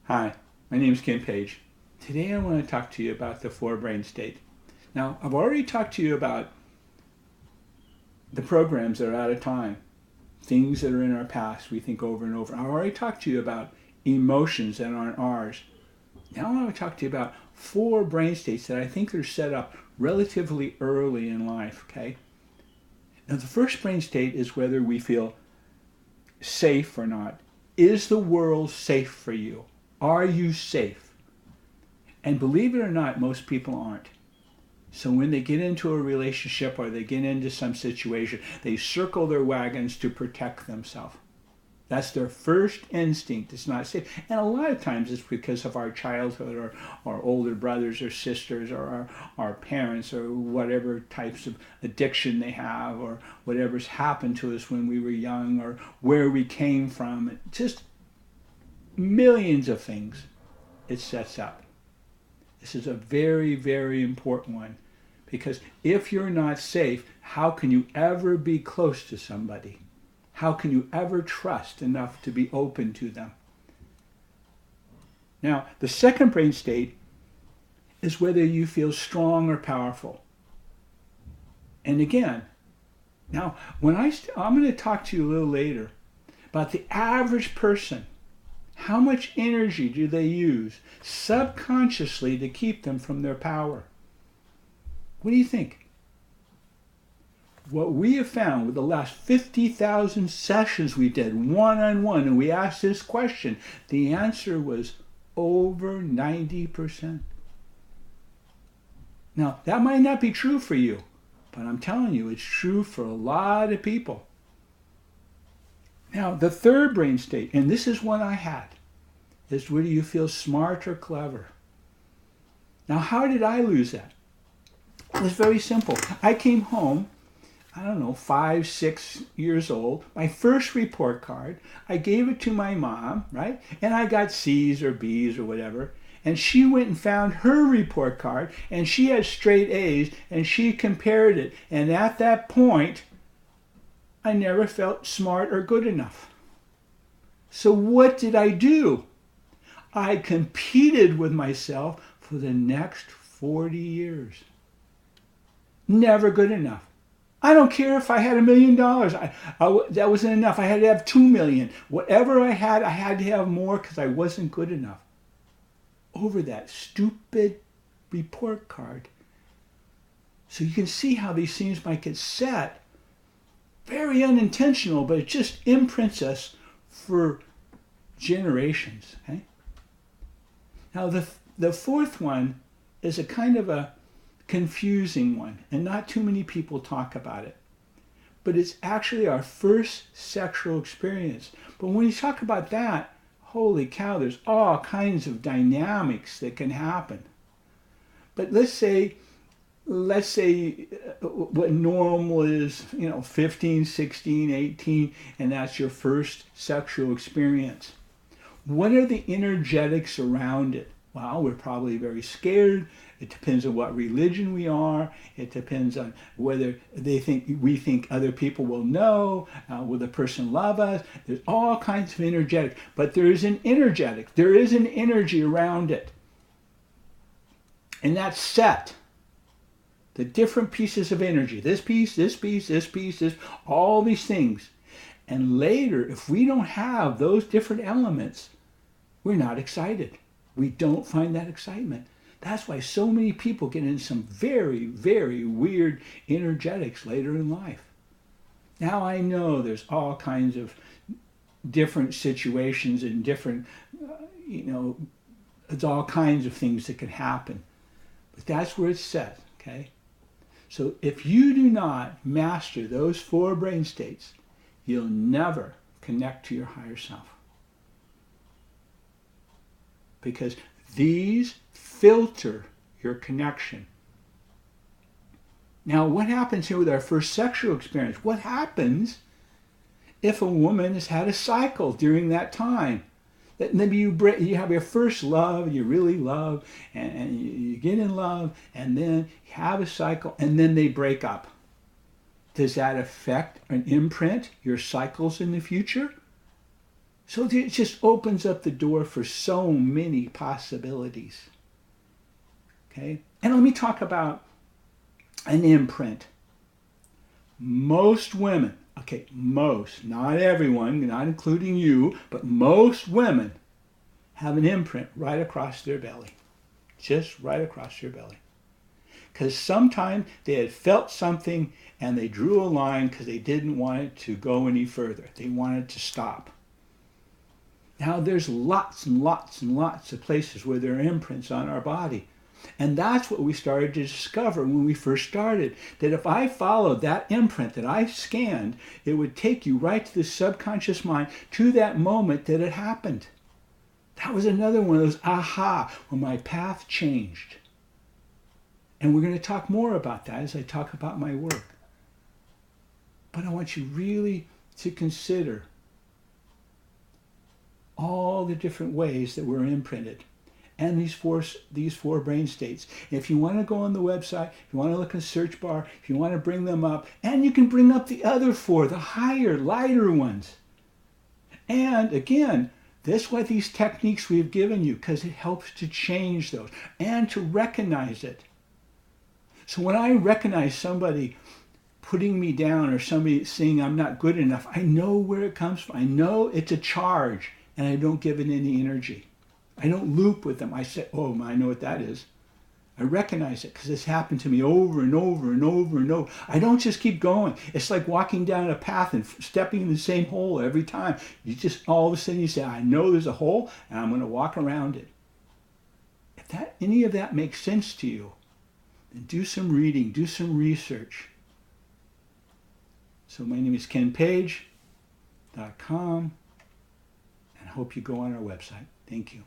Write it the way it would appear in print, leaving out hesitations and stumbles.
Hi, my name is Ken Page. Today I want to talk to you about the forebrain state. Now, I've already talked to you about the programs that are out of time, things that are in our past we think over and over. I've already talked to you about emotions that aren't ours. Now I want to talk to you about four brain states that I think are set up relatively early in life, okay? Now, the first brain state is whether we feel safe or not. Is the world safe for you? Are you safe? And believe it or not, most people aren't. So when they get into a relationship or they get into some situation, they circle their wagons to protect themselves. That's their first instinct. It's not safe. And a lot of times it's because of our childhood or our older brothers or sisters or our parents or whatever types of addiction they have or whatever's happened to us when we were young or where we came from. Just millions of things it sets up. This is a very, very important one because if you're not safe, how can you ever be close to somebody? How can you ever trust enough to be open to them? Now, the second brain state is whether you feel strong or powerful. And again, now I'm going to talk to you a little later about the average person. How much energy do they use subconsciously to keep them from their power? What do you think? What we have found with the last 50,000 sessions we did one-on-one, and we asked this question, the answer was over 90%. Now, that might not be true for you, but I'm telling you, it's true for a lot of people. Now, the third brain state, and this is one I had, is whether you feel smart or clever. Now, how did I lose that? It was very simple. I came home, 5, 6 years old, my first report card, I gave it to my mom, right? And I got C's or B's or whatever. And she went and found her report card, and she had straight A's, and she compared it. And at that point, I never felt smart or good enough. So what did I do? I competed with myself for the next 40 years. Never good enough. I don't care if I had $1 million. That wasn't enough. I had to have 2 million. Whatever I had to have more because I wasn't good enough. Over that stupid report card. So you can see how these things might get set. Very unintentional, but it just imprints us for generations. Okay? Now the fourth one is a kind of a confusing one, and not too many people talk about it. But it's actually our first sexual experience. But when you talk about that, holy cow, there's all kinds of dynamics that can happen. But let's say what normal is, 15, 16, 18, and that's your first sexual experience. What are the energetics around it? Well, we're probably very scared. It depends on what religion we are. It depends on whether we think other people will know. Will the person love us? There's all kinds of energetics. But there is an energetic. There is an energy around it. And that's set. The different pieces of energy. This piece, this piece, this piece, all these things. And later, if we don't have those different elements, we're not excited. We don't find that excitement. That's why so many people get in some very, very weird energetics later in life. Now I know there's all kinds of different situations and different, there's all kinds of things that can happen. But that's where it's set, okay? So if you do not master those four brain states, you'll never connect to your higher self. Because these filter your connection. Now, what happens here with our first sexual experience? What happens if a woman has had a cycle during that time? That maybe you have your first love, you really love, and you get in love, and then you have a cycle, and then they break up. Does that affect and imprint your cycles in the future? So it just opens up the door for so many possibilities. Okay? And let me talk about an imprint. Most women, okay, most, not everyone, not including you, but most women have an imprint right across their belly. Just right across their belly. Because sometimes they had felt something and they drew a line because they didn't want it to go any further. They wanted to stop. Now there's lots and lots and lots of places where there are imprints on our body. And that's what we started to discover when we first started, that if I followed that imprint that I scanned, it would take you right to the subconscious mind to that moment that it happened. That was another one of those aha, when my path changed. And we're going to talk more about that as I talk about my work. But I want you really to consider all the different ways that we're imprinted and these four brain states. If you want to go on the website, if you want to look in the search bar, if you want to bring them up, and you can bring up the other four, the higher, lighter ones. And again, that's why these techniques we've given you, because it helps to change those and to recognize it. So when I recognize somebody putting me down or somebody saying I'm not good enough, I know where it comes from. I know it's a charge, and I don't give it any energy. I don't loop with them. I say, oh, I know what that is. I recognize it because it's happened to me over and over and over and over. I don't just keep going. It's like walking down a path and stepping in the same hole every time. You just, all of a sudden you say, I know there's a hole and I'm going to walk around it. If any of that makes sense to you, then do some reading, do some research. So my name is KenPage.com, and I hope you go on our website. Thank you.